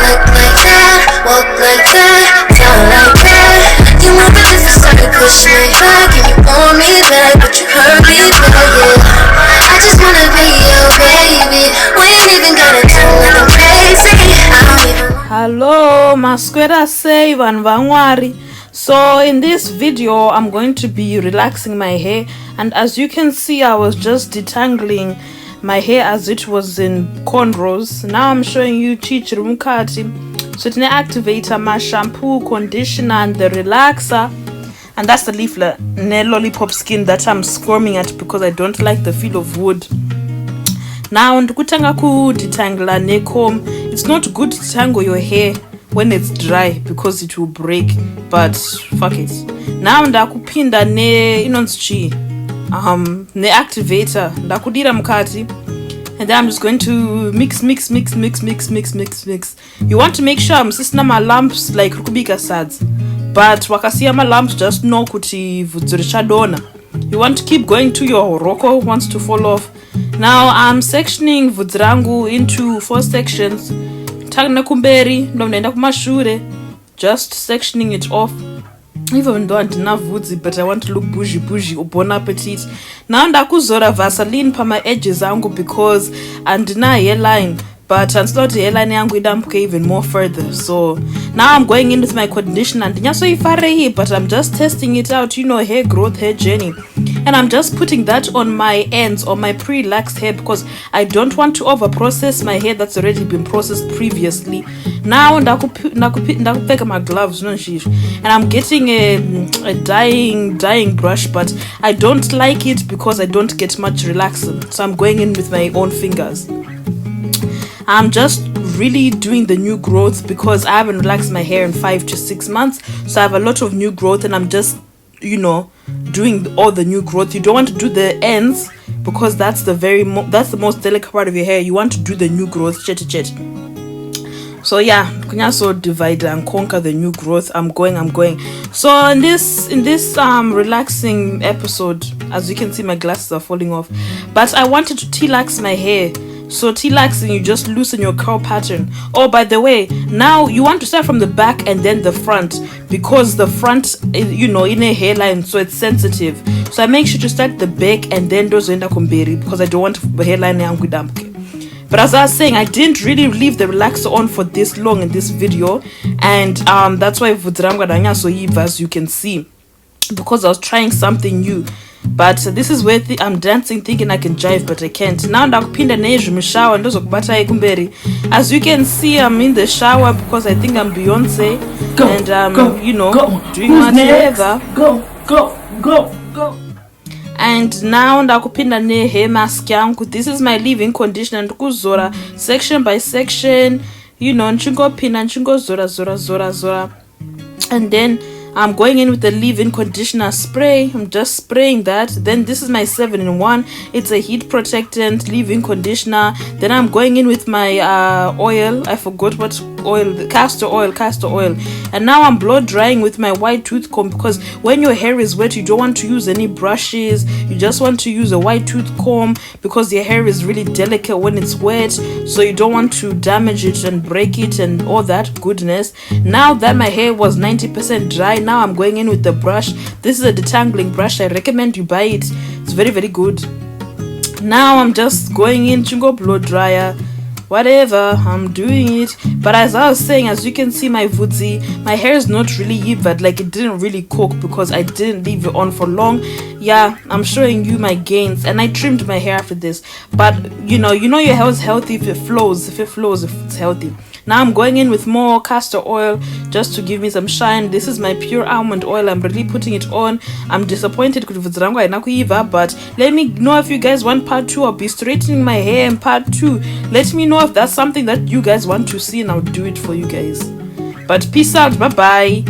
look like that, walk like that, talk like that. You want the difference, so you push me back, and you want me back, but you hurt me back, yeah. I just wanna be your baby. We ain't even gotta do nothing crazy. I don't even. Hello, masquerada say vanwari. So in this video I'm going to be relaxing my hair, and as you can see I was just detangling my hair as it was in cornrows. Now I'm showing you chichiri mukati. So tine activator, my shampoo, conditioner and the relaxer, and that's the leaflet ne lollipop skin that I'm squirming at because I don't like the feel of wood. Now ndikutanga ku detangla ne comb. It's not good to tangle your hair when it's dry because it will break, but fuck it. Now ndakupinda ne inonzi ne activator ndakudira mukati, and then I'm just going to mix. You want to make sure musisina ma lumps like rukubika sads, but wakasiya ma lumps just know kuti vhudzi richadona. You want to keep going to your roko wants to fall off. Now I'm sectioning vhudzi rangu into 4 sections. Tagna kumberi ndo ndaenda kumashure, just sectioning it off. Even though andina vhudzi, but I want to look bougie, bon appetit. Now ndakuzora Vaseline pama edges angu because andina hairline, but unslot hairline yangu idampuke even more further. So now I'm going in with my conditioner and ndinyasoifare, but I'm just testing it out, you know, hair growth, hair journey. And I'm just putting that on my ends, on my pre-relaxed hair, because I don't want to over-process my hair that's already been processed previously. Now ndakupeka my gloves, and I'm getting a dyeing brush, but I don't like it because I don't get much relaxing. So I'm going in with my own fingers. I'm just really doing the new growth because I haven't relaxed my hair in 5 to 6 months. So I have a lot of new growth, and I'm just, you know, doing all the new growth. You don't want to do the ends because that's the that's the most delicate part of your hair. You want to do the new growth. So yeah, kunyaso divide and conquer the new growth. I'm going. So in this relaxing episode, as you can see, my glasses are falling off, but I wanted to T-lax my hair. So T-laxing, you just loosen your curl pattern. Oh, by the way, now you want to start from the back and then the front, because the front, you know, in a hairline, so it's sensitive. So I make sure to start the back and then does enda kumberi because I don't want the hairline yangu idampuke. But as I was saying, I didn't really leave the relaxer on for this long in this video, and that's why vhudzi rangu adanyasoibva, as you can see, because I was trying something new. But this is where I'm dancing thinking I can jive, but I can't. Now ndakupinda nezvi mushower ndozokubata kumberi. As you can see, I'm in the shower because I think I'm Beyonce, and you know, doing whatever. Go. And now ndakupinda ne hair mask yangu. This is my leave-in conditioner ndikuzora section by section, you know, nchingopinda zora, and then I'm going in with the leave-in conditioner spray. I'm just spraying that. Then this is my 7-in-1. It's a heat protectant leave-in conditioner. Then I'm going in with my oil. I forgot what oil. Castor oil. And now I'm blow drying with my white tooth comb, because when your hair is wet, you don't want to use any brushes. You just want to use a white tooth comb because your hair is really delicate when it's wet. So you don't want to damage it and break it and all that goodness. Now that my hair was 90% dry, now I'm going in with the brush. This is a detangling brush. I recommend you buy it. It's very, very good. Now I'm just going in chingo blow dryer, whatever, I'm doing it. But as I was saying, as you can see, my vhudzi, my hair is not really yivad, like it didn't really cook because I didn't leave it on for long. Yeah, I'm showing you my gains, and I trimmed my hair after this. But you know your hair is healthy if it flows, if it's healthy. Now I'm going in with more castor oil just to give me some shine. This is my pure almond oil. I'm really putting it on. I'm disappointed because but let me know if you guys want part 2. I'll be straightening my hair in part 2. Let me know if that's something that you guys want to see, and I'll do it for you guys. But peace out. Bye bye.